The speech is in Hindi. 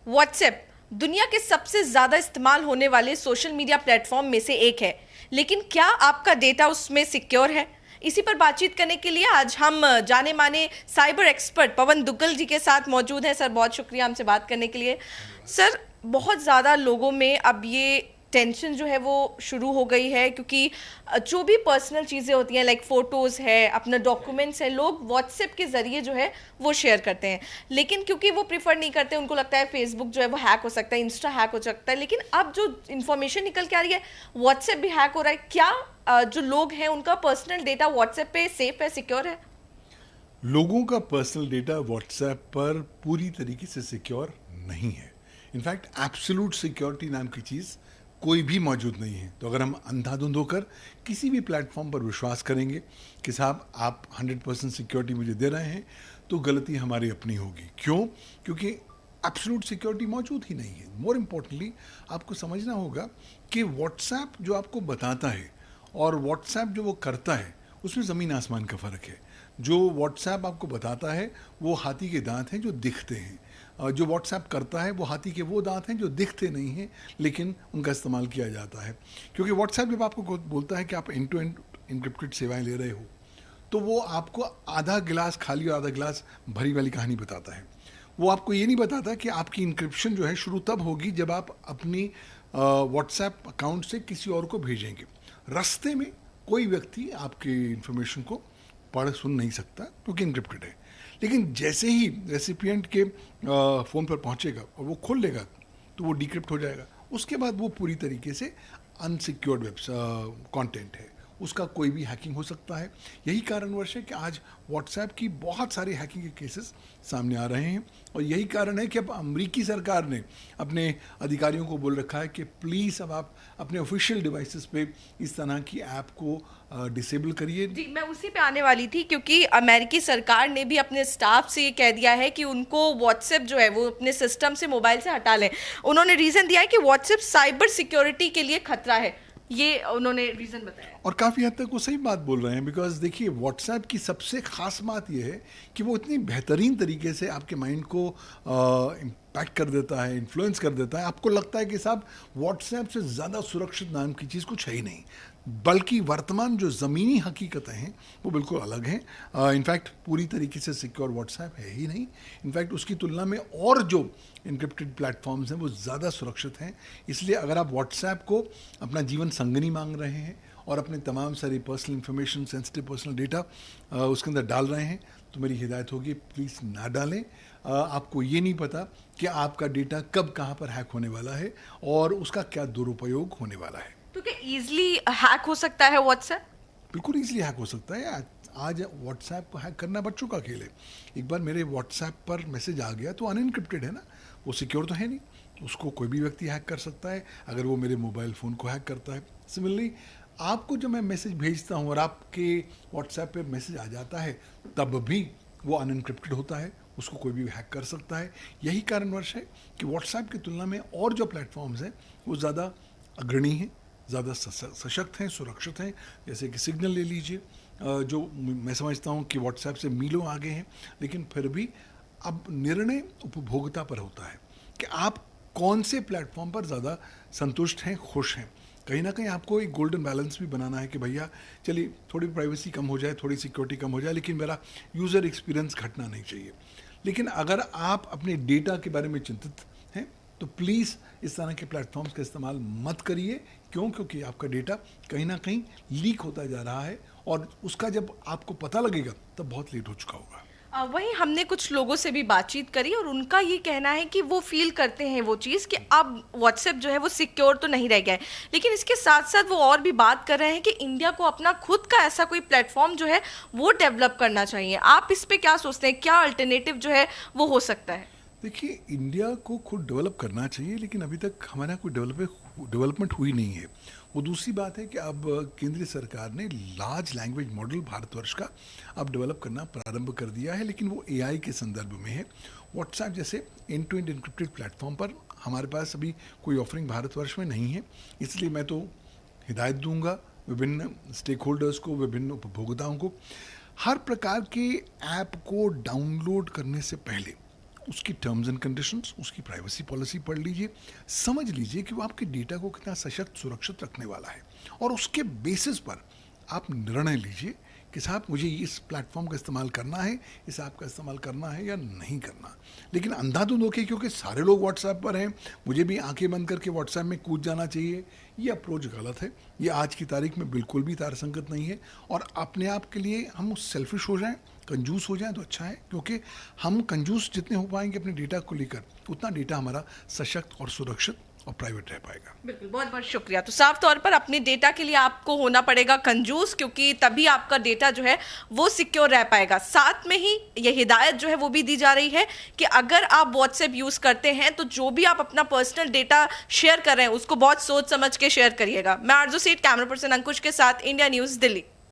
व्हाट्सएप दुनिया के सबसे ज्यादा इस्तेमाल होने वाले सोशल मीडिया प्लेटफॉर्म में से एक है, लेकिन क्या आपका डेटा उसमें सिक्योर है? इसी पर बातचीत करने के लिए आज हम जाने माने साइबर एक्सपर्ट पवन दुग्गल जी के साथ मौजूद हैं। सर, बहुत शुक्रिया हमसे बात करने के लिए। सर, बहुत ज़्यादा लोगों में अब ये टेंशन जो है वो शुरू हो गई है, क्योंकि जो भी पर्सनल चीज़ें होती हैं लाइक फ़ोटोज़ है, अपना डॉक्यूमेंट्स है, लोग व्हाट्सएप के ज़रिए जो है वो शेयर करते हैं। लेकिन क्योंकि वो प्रीफर नहीं करते, उनको लगता है फेसबुक जो है वो हैक हो सकता है, इंस्टा हैक हो सकता है। लेकिन अब जो इन्फॉर्मेशन निकल के आ रही है, व्हाट्सएप भी हैक हो रहा है। क्या जो लोग हैं उनका पर्सनल डेटा व्हाट्सएप पे सेफ है, सिक्योर है? लोगों का पर्सनल डेटा व्हाट्सएप पर पूरी तरीके से सिक्योर नहीं है। इनफैक्ट एब्सोल्यूट सिक्योरिटी नाम की चीज़ कोई भी मौजूद नहीं है। तो अगर हम अंधाधुंध होकर किसी भी प्लेटफॉर्म पर विश्वास करेंगे कि साहब आप 100% सिक्योरिटी मुझे दे रहे हैं, तो गलती हमारी अपनी होगी। क्यों? क्योंकि एब्सोल्यूट सिक्योरिटी मौजूद ही नहीं है। मोर इम्पोर्टेंटली आपको समझना होगा कि व्हाट्सएप जो आपको बताता है और व्हाट्सएप जो वो करता है, उसमें ज़मीन आसमान का फ़र्क है। जो व्हाट्सएप आपको बताता है वो हाथी के दांत हैं जो दिखते हैं, जो व्हाट्सएप करता है वो हाथी के वो दांत हैं जो दिखते नहीं हैं, लेकिन उनका इस्तेमाल किया जाता है। क्योंकि व्हाट्सएप जब आपको बोलता है कि आप एंड टू एंड इनक्रिप्टेड सेवाएं ले रहे हो, तो वो आपको आधा गिलास खाली और आधा गिलास भरी वाली कहानी बताता है। वो आपको ये नहीं बताता कि आपकी इंक्रिप्शन जो है शुरू तब होगी जब आप अपनी व्हाट्सएप अकाउंट से किसी और को भेजेंगे। रास्ते में कोई व्यक्ति आपके इंफॉर्मेशन को पढ़ सुन नहीं सकता क्योंकि इनक्रिप्टेड है। लेकिन जैसे ही रेसिपिएंट के फ़ोन पर पहुंचेगा और वो खोल लेगा, तो वो डिक्रिप्ट हो जाएगा। उसके बाद वो पूरी तरीके से अनसिक्योर्ड वेब कंटेंट है, उसका कोई भी हैकिंग हो सकता है। यही कारणवश है कि आज व्हाट्सएप की बहुत सारे हैकिंग के केसेस सामने आ रहे हैं, और यही कारण है कि अब अमेरिकी सरकार ने अपने अधिकारियों को बोल रखा है कि प्लीज़ अब आप अपने ऑफिशियल डिवाइसेस पे इस तरह की ऐप को डिसेबल करिए। जी, मैं उसी पे आने वाली थी, क्योंकि अमेरिकी सरकार ने भी अपने स्टाफ से ये कह दिया है कि उनको व्हाट्सएप जो है वो अपने सिस्टम से, मोबाइल से हटा लें। उन्होंने रीज़न दिया है कि व्हाट्सएप साइबर सिक्योरिटी के लिए खतरा है, ये उन्होंने रीज़न बताया। और काफ़ी हद तक वो सही बात बोल रहे हैं, बिकॉज देखिए व्हाट्सएप की सबसे ख़ास बात यह है कि वो इतनी बेहतरीन तरीके से आपके माइंड को इम्पैक्ट कर देता है, इन्फ्लुएंस कर देता है। आपको लगता है कि साहब व्हाट्सएप से ज़्यादा सुरक्षित नाम की चीज़ कुछ है ही नहीं, बल्कि वर्तमान जो ज़मीनी हकीकतें हैं वो बिल्कुल अलग हैं। इनफैक्ट पूरी तरीके से सिक्योर व्हाट्सएप है ही नहीं। इनफैक्ट उसकी तुलना में और जो इनक्रिप्टेड प्लेटफॉर्म्स हैं वो ज़्यादा सुरक्षित हैं। इसलिए अगर आप व्हाट्सएप को अपना जीवन संगनी मांग रहे हैं और अपने तमाम सारी personal information, sensitive personal data उसके अंदर डाल रहे हैं, तो मेरी हिदायत होगी प्लीज़ ना डालें। आपको ये नहीं पता कि आपका डेटा कब कहाँ पर हैक होने वाला है और उसका क्या दुरुपयोग होने वाला है। तो क्या ईजिली हैक हो सकता है व्हाट्सएप? बिल्कुल ईजिली हैक हो सकता है। आज व्हाट्सएप को हैक करना बच्चों का खेल है। एक बार मेरे व्हाट्सएप पर मैसेज आ गया तो अनइनक्रिप्टेड है ना, वो सिक्योर तो है नहीं, उसको कोई भी व्यक्ति हैक कर सकता है अगर वो मेरे मोबाइल फ़ोन को हैक करता है। सिमिलरली आपको जब मैं मैसेज भेजता हूँ और आपके व्हाट्सएप पे मैसेज आ जाता है, तब भी वो अनइनक्रिप्टेड होता है, उसको कोई भी हैक कर सकता है। यही कारणवश है कि व्हाट्सएप की तुलना में और जो प्लेटफॉर्म्स हैं वो ज़्यादा अग्रणी हैं, ज़्यादा सशक्त हैं, सुरक्षित हैं। जैसे कि सिग्नल ले लीजिए, जो मैं समझता हूँ कि व्हाट्सएप से मीलों आगे हैं, लेकिन फिर भी अब निर्णय उपभोक्ता पर होता है कि आप कौन से प्लेटफॉर्म पर ज़्यादा संतुष्ट हैं, खुश हैं। कहीं ना कहीं आपको एक गोल्डन बैलेंस भी बनाना है कि भैया चलिए थोड़ी प्राइवेसी कम हो जाए, थोड़ी सिक्योरिटी कम हो जाए, लेकिन मेरा यूज़र एक्सपीरियंस घटना नहीं चाहिए। लेकिन अगर आप अपने डेटा के बारे में चिंतित हैं तो प्लीज़ इस तरह के प्लेटफॉर्म्स का इस्तेमाल मत करिए। क्यों? क्योंकि आपका डेटा कहीं ना कहीं लीक होता जा रहा है और उसका जब आपको पता लगेगा तब बहुत लेट हो चुका होगा। वहीं हमने कुछ लोगों से भी बातचीत करी और उनका ये कहना है कि वो फील करते हैं वो चीज़ कि अब व्हाट्सएप जो है वो सिक्योर तो नहीं रह गया है, लेकिन इसके साथ साथ वो और भी बात कर रहे हैं कि इंडिया को अपना खुद का ऐसा कोई प्लेटफॉर्म जो है वो डेवलप करना चाहिए। आप इस पे क्या सोचते हैं, क्या अल्टरनेटिव जो है वो हो सकता है? देखिए, इंडिया को खुद डेवलप करना चाहिए, लेकिन अभी तक हमारे यहाँ कोई डेवलपमेंट हुई नहीं है। वो दूसरी बात है कि अब केंद्रीय सरकार ने लार्ज लैंग्वेज मॉडल भारतवर्ष का अब डेवलप करना प्रारंभ कर दिया है, लेकिन वो एआई के संदर्भ में है। व्हाट्सएप जैसे end to end encrypted platform पर हमारे पास अभी कोई ऑफरिंग भारतवर्ष में नहीं है। इसलिए मैं तो हिदायत दूंगा विभिन्न स्टेक होल्डर्स को, विभिन्न उपभोक्ताओं को, हर प्रकार के ऐप को डाउनलोड करने से पहले उसकी टर्म्स एंड कंडीशंस, उसकी प्राइवेसी पॉलिसी पढ़ लीजिए, समझ लीजिए कि वो आपके डेटा को कितना सशक्त सुरक्षित रखने वाला है, और उसके बेसिस पर आप निर्णय लीजिए कि साहब मुझे इस प्लेटफॉर्म का इस्तेमाल करना है, इस ऐप का इस्तेमाल करना है या नहीं करना। लेकिन अंधाधुंध होके क्योंकि सारे लोग व्हाट्सएप पर हैं, मुझे भी आंखें बंद करके व्हाट्सएप में कूद जाना चाहिए, ये अप्रोच गलत है। ये आज की तारीख में बिल्कुल भी तारसंगत नहीं है। और अपने आप के लिए हम सेल्फिश हो जाएं, कंजूस हो जाएं तो अच्छा है, क्योंकि हम कंजूस जितने हो पाएंगे अपने डेटा को लेकर, उतना डेटा हमारा सशक्त और सुरक्षित और प्राइवेट रह पाएगा। बिल्कुल, बहुत बहुत शुक्रिया। तो साफ तौर पर अपने डेटा के लिए आपको होना पड़ेगा कंजूस, क्योंकि तभी आपका डेटा जो है वो सिक्योर रह पाएगा। साथ में ही ये हिदायत जो है वो भी दी जा रही है कि अगर आप व्हाट्सएप यूज़ करते हैं तो जो भी आप अपना पर्सनल डेटा शेयर कर रहे हैं उसको बहुत सोच समझ के शेयर करिएगा। मैं आरजू सेठ, कैमरा पर्सन अंकुश के साथ, इंडिया न्यूज़, दिल्ली।